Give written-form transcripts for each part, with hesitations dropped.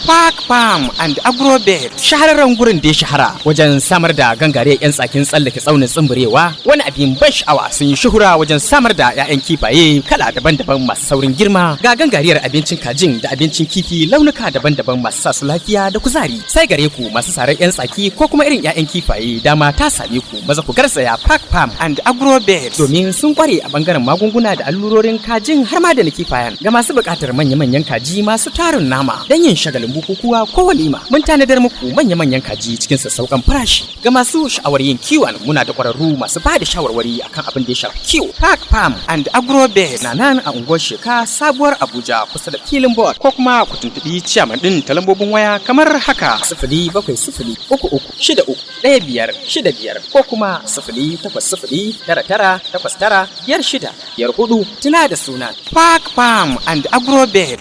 Park Farm and Agrobet shahararren gurin da ya shahara wajen samar da gangare 'yan tsakin tsallake tsaunin tsumburewa. Wani abin ban sha'awa sun yi shuhura wajen samar da 'ya'yan kifaye kala daban-daban masu saurin girma. Ga gangariyar abincin kajin da abincin kifi launuka daban-daban masu sa su lafiya da kuzari. Sai gare ku masu sarar 'yan tsaki ko kuma irin 'ya'yan kifaye dama ta same ku maza ku garzaya Park Farm and Agrobet domin sun kware a bangaren magunguna da allurorin kajin har ma da na kifayen. Ga masu buƙatar manya-manyan kaji masu tarin nama don yin shagalin bukukuwa ko walima mun tanadar muku manya-manyan kaji cikin sassauƙan farashi. Ga masu sha'awar yin kiwon muna da ƙwararru masu ba da shawarwari akan abin da ya shafi kiwo. Park Farm and Agrobet na nan a unguwar Sheka sabuwar Abuja kusa da filin board ko kuma ku tuntuɓi ciyaman ɗin ta lambobin waya kamar haka 07033631565 ko kuma 08099895654. Tuna da sunan Park Farm and Agrobet.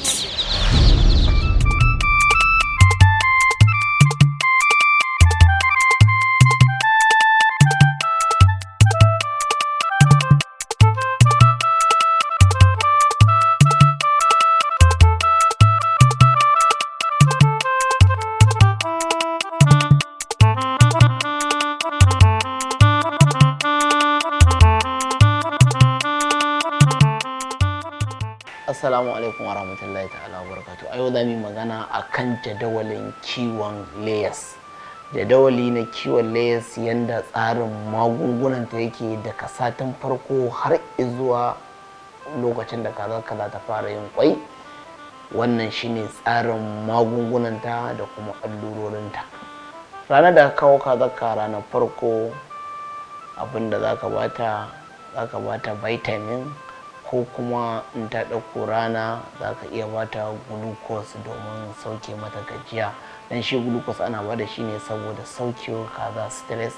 Assalamu alaikum wa rahmatullahi ta'ala wa barakatuh. A yau za mu yi magana a kan jadawalin kiwon layers. Jadawali na kiwon layers yanda tsarin magungunan ta yake daga satin farko har zuwa lokacin da kaza ta fara yin kwai. Wannan shine tsarin magungunan ta da kuma allurorin ta. Ranar da kawo kazarka ranar farko abinda zaka bata vitamin ko kuma in ta ɗauko rana za ka iya bata glucose domin sauke mata gajiya. Dan shi glucose ana bada shi ne saboda saukewar kaza stress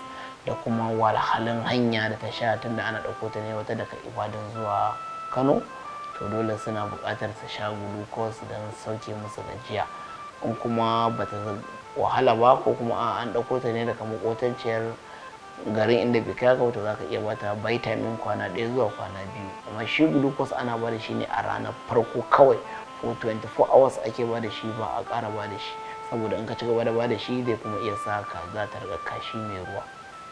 da kuma walhalin hanya da ta sha tunda ana ɗauko ta ne wata daga Ibadan zuwa Kano, to dole suna buƙatar su sha glucose don sauke musu gajiya. In kuma bata wahala ba ko kuma an ɗauko ta ne daga makotanciyar garin inda bai kai ka wato zaka iya bata vitamin kwana 1 zuwa kwana 2. Amma shi glucose ana bada shi ne a ranar farko kawai, for 24 hours ake bada shi, ba a ƙara bada shi saboda in ka ci gaba da bada shi zai kuma iya sa ka za ta riga kashi mai ruwa.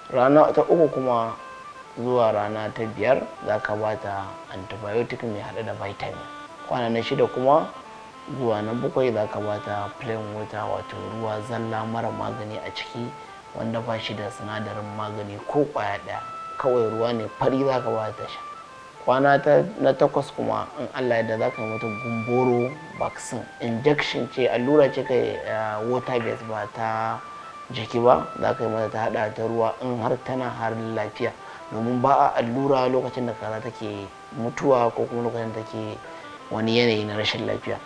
Rana ta 3 kuma zuwa rana ta 5 zaka bata antibiotic mai haɗe da vitamin. Kwana na 6 kuma zuwa na 7 zaka bata plain water wato ruwa zalla mara magani a ciki wanda ba shi da sinadarin magani ko kwaya ɗaya, kawai ruwa ne fari za ka ba ta sha. Kwana na 8 kuma in Allah yadda za ka yi mata gumboro vaccine, injection ce, allura ce kai water based ba ta jiki ba, za ka yi mata ta hada ta ruwa in har tana harin lafiya, domin ba a allura lokacin da kaza take mutuwa ko kuma lokacin da take wani yanayi na rashin lafiya.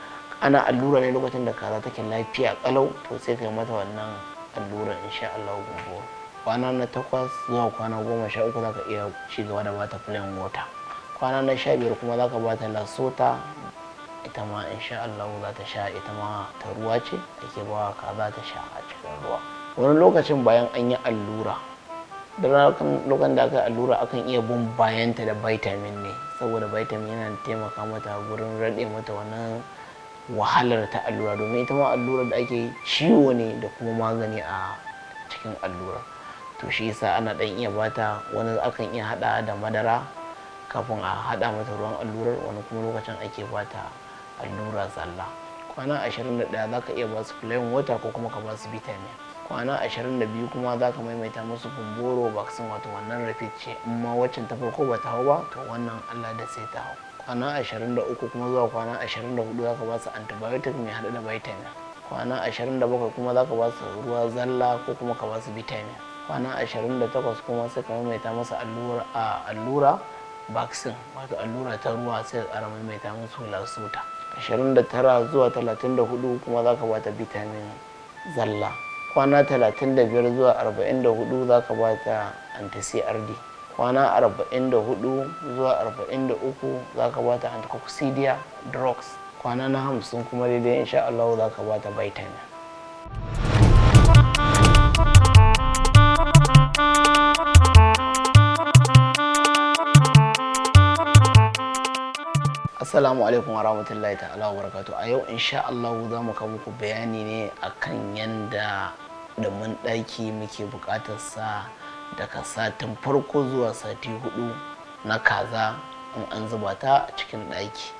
Ana allura ne lokacin da kaza take lafiya kalau, to sai ka yi mata wannan alluran insha Allah gobe. Kwana na 8 zuwa kwana 13 zaka iya ci gaba da bata plain water. Kwana na 15 kuma zaka bata lasota, ita ma insha Allah za ta sha, ita ma ta ruwa ce ake bawa kaza ta sha a cikin ruwa. Wani lokacin bayan an yi allura, da lokacin da aka yi allura akan iya bin bayanta da vitamin ne, saboda vitamin yana taimaka mata gurin rade mata wannan wahalar ta allura, domin ita ma allura da ake ciwo ne da kuma magani a cikin allura. To shi yasa ana dan iya bata, wani akan iya hada da madara kafin a hada mata ruwan allurar, wani kuma lokacin ake bata allura zalla. Kwana 21 zaka iya ba su plain water ko kuma ka ba su vitamin. Kwana 22 kuma zaka maimaita musu gumboro vaccine wato wannan repeat ce, amma waccan ta farko ba ta hau ba to wannan Allah da sai ta hau. Kwana 23 kuma zuwa kwana 24 zaka ba su antibiotic mai haɗe da vitamin. Kwana 27 kuma zaka ba su ruwa zalla ko kuma ka ba su vitamin. Kwana 28 kuma sai ka maimaita masa allura vaccine wato allura ta ruwa, sai ka ƙara maimaita musu lasota. 29 zuwa 34 kuma zaka ba ta vitamin zalla. Kwana 35 zuwa 44 zaka ba ta anti-CRD. Kwana 44 zuwa 43 za ka bata anticoccidia drugs. Kwana na 50 kuma daidai insha Allah za ka bata vitamin. Assalamu alaikum wa rahmatullahi ta'ala wa barakatu. A yau insha Allah za mu kawo muku bayani ne akan yanda dumin ɗaki muke buƙatar sa daga satin farko zuwa sati 4 na kaza in an zuba ta a cikin ɗaki.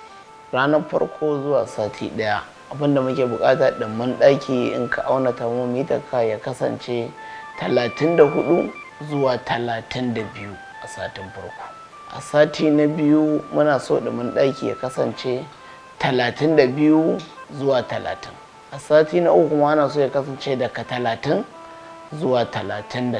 Ranar farko zuwa sati 1 abinda muke buƙata dumin ɗaki in ka auna thermometer ka ya kasance 34 zuwa 32 a satin farko. A sati na biyu muna so dumin ɗaki ya kasance 32 zuwa 30. A sati na uku kuma ana so ya kasance daga 30 zuwa 38.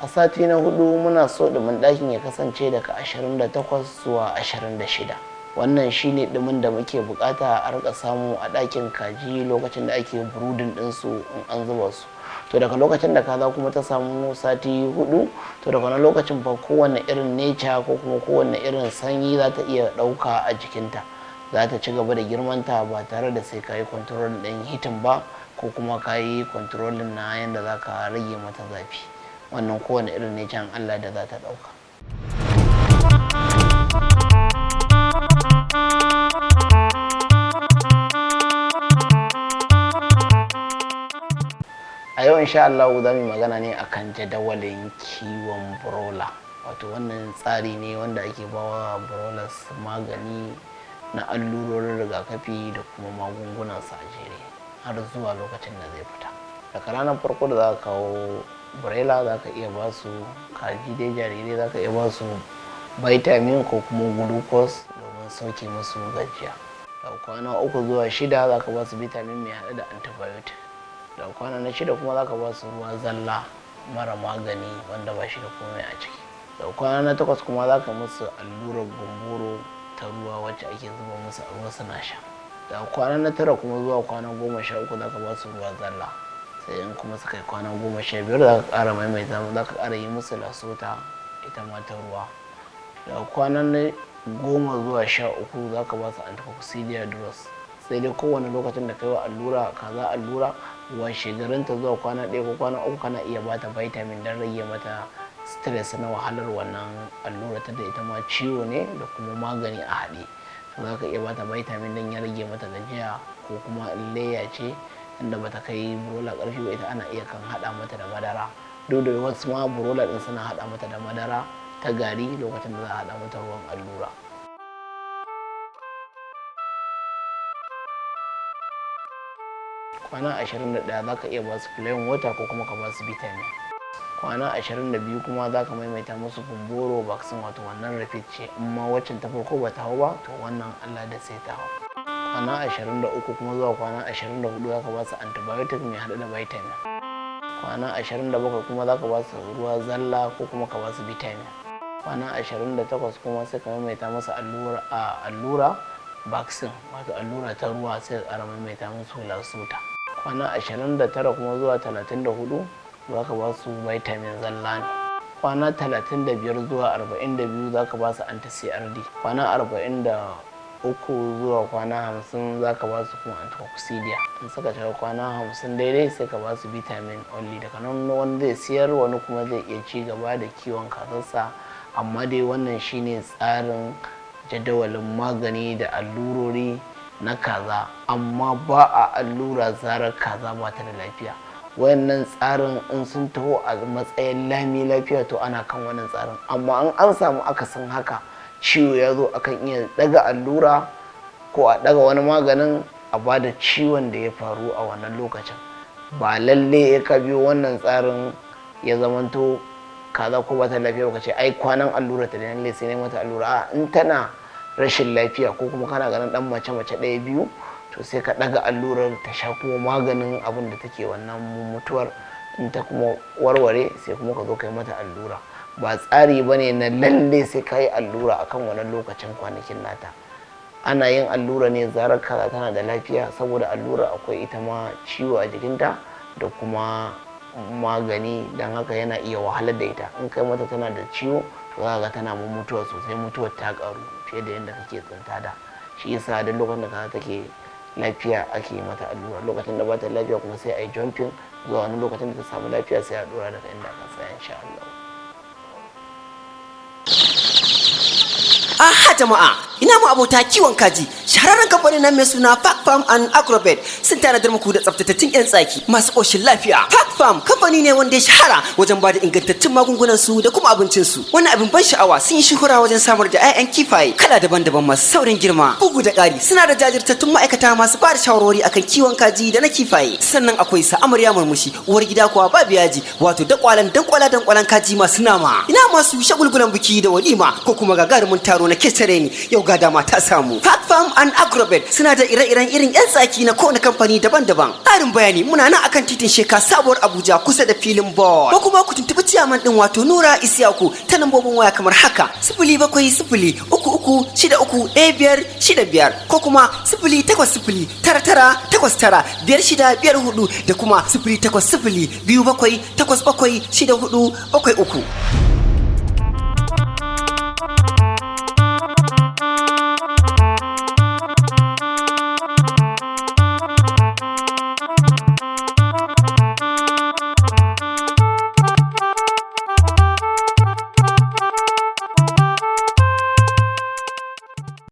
A sati na hudu muna so dumin ɗakin ya kasance daga 28 zuwa 26. Wannan shine dumin da muke bukata a rika samu a ɗakin kaji lokacin da ake brooding ɗinsu in an zuba su. To daga lokacin da kaza kuma ta samu sati 4, to daga wani lokacin fa kowane irin nature ko kuma kowane irin sanyi za ta iya ɗauka a jikinta, za ta ci gaba da girmanta ba tare da sai ka yi control ɗin hitin ba ko kuma ka yi controlling na yadda za ka rage mata zafi. Wannan kowane irin nature Allah da za ta ɗauka. A yau insha Allah za mu yi magana ne akan jadawalin kiwon broiler. Wato wannan tsari ne wanda ake bawa broilers magani na allurorin rigakafi da kuma magungunan sa a jere har zuwa lokacin da zai fita. Daga ranar farko da za ka kawo broiler za ka iya ba su kaji dai jarirai, za ka iya ba su vitamin ko kuma glucose domin sauke musu gajiya. Daga kwana 3 zuwa 6 za ka ba su vitamin mai haɗe da antibiotic. Da kwana na 6 kuma za ka ba su ruwa zalla mara magani wanda ba shi da komai a ciki. Da kwana na 8 kuma za ka musu allurar gumburo ta ruwa wacce ake zuba musu a ruwa suna sha. Da kwana na 9 kuma zuwa kwana 13 za ka ba su ruwa zalla. Sai in kuma suka yi kwana 15 za ka ƙara maimaita, za ka ƙara yi musu lasota ita ma ta ruwa. Da kwana na 10 zuwa 13 za ka ba su anticoccidia drops. Sai dai kowane lokacin da kai wa allura kaza allura washe garinta zuwa kwana 1 ko kwana 3 kana iya bata vitamin don rage mata stress na wahalar wannan allura ta da ita ma ciwo ne da kuma magani a haɗe. To za ka iya bata vitamin don ya rage mata gajiya, ko kuma leya ce inda bata kai broiler ƙarfi ba ita ana iya kan haɗa mata da madara. Duk da wasu ma broiler ɗin suna haɗa mata da madara ta gari lokacin da za a haɗa mata ruwan allura. Kwana 21 za ka iya ba su plain water ko kuma ka ba su vitamin. Kwana 22 kuma za ka maimaita musu gumboro vaccine, wato wannan repeat ce, amma waccan ta farko ba ta hau ba to wannan Allah da sai ta hau. Kwana 23 kuma zuwa kwana 24 za ka ba su antibiotic mai haɗe da vitamin. Kwana 27 kuma za ka ba su ruwa zalla ko kuma ka ba su vitamin. Kwana 28 kuma sai ka maimaita musu allura vaccine, wato allura ta ruwa, sai ka ƙara maimaita musu lasota. Kwana 29 kuma zuwa 34 za ka ba su vitamin zalla ne. Kwana 35 zuwa 42 za ka ba su anti-CRD. Kwana 43 zuwa kwana 50 za ka ba su kuma anticoccidia. In suka shiga kwana 50 daidai sai ka ba su vitamin only. Daga nan wani zai siyar, wani kuma zai iya ci gaba da kiwon kazarsa. Amma dai wannan shine tsarin jadawalin magani da allurori na kaza, amma ba a allura zarar kaza ba ta da lafiya. Wayannan tsarin in sun taho a matsayin lami lafiya to ana kan wannan tsarin, amma an samu akasin haka, ciwo ya zo akan iya daga allura ko a daga wani maganin a bada ciwon da ya faru a wannan lokacin. Ba lalle ya ka biyo wannan tsarin ya zamanto kaza ko ba ta lafiya ba ka ce ai kwanan allura ta da lalle sai ne mata allura. A in tana rashin lafiya ko kuma kana ganin dan mace 1-2 to sai ka daga allurar ta sha kuma maganin abin da take wannan mutuwar. In ta kuma warware sai kuma ka zo kai mata allura. Ba tsari bane na lalle sai ka yi allura akan wannan lokacin kwanakin nata. Ana yin allura ne zarar kaza tana da lafiya, saboda allura akwai ita ma ciwo a jikinta da kuma magani, don haka yana iya wahalar da ita. In kai mata tana da ciwo to za ga tana mutuwa sosai, mutuwar ta karu fiye da yadda kake tsinta da. Shi yasa duk lokacin da kaza take lafiya ake mata allura, lokacin da ba ta lafiya kuma sai a yi jumping zuwa wani lokacin da ta samu lafiya sai a dora daga inda aka tsaya insha Allah. Aha jama'a, ina mu abota kiwon kaji. Shahararren kamfanin nan mai suna Park Farm and Agrobet sun tanadar muku da tsaftatattun 'yan tsaki masu ƙoshin lafiya. Park Farm kamfani ne wanda ya shahara wajen bada ingantattun magungunan su da kuma abincin su. Wani abin ban sha'awa sun yi shuhura wajen samar da 'ya'yan kifaye kala daban-daban masu saurin girma. Bugu da ƙari suna da jajirtattun ma'aikata masu bada shawarwari akan kiwon kaji da na kifaye. Sannan akwai sa amarya murmushi, uwar gida kuwa babu yaji, wato dankwalan kaji masu nama. Ina masu shagulgulan biki da walima ko kuma gagarumin taro na kesare ni, yau ga dama ta samu. Park Farm and Agrobet suna da ire-iren irin 'yan tsaki na kowane kamfani daban-daban. Ƙarin bayani muna nan akan titin Sheka Sabuwar Abuja kusa da filin ball. Ko kuma ku tuntuɓi ciyaman ɗin wato Nura Isiyaku ta lambobin waya kamar haka: 070033631565 ko kuma 080099995654 da kuma 0802787643.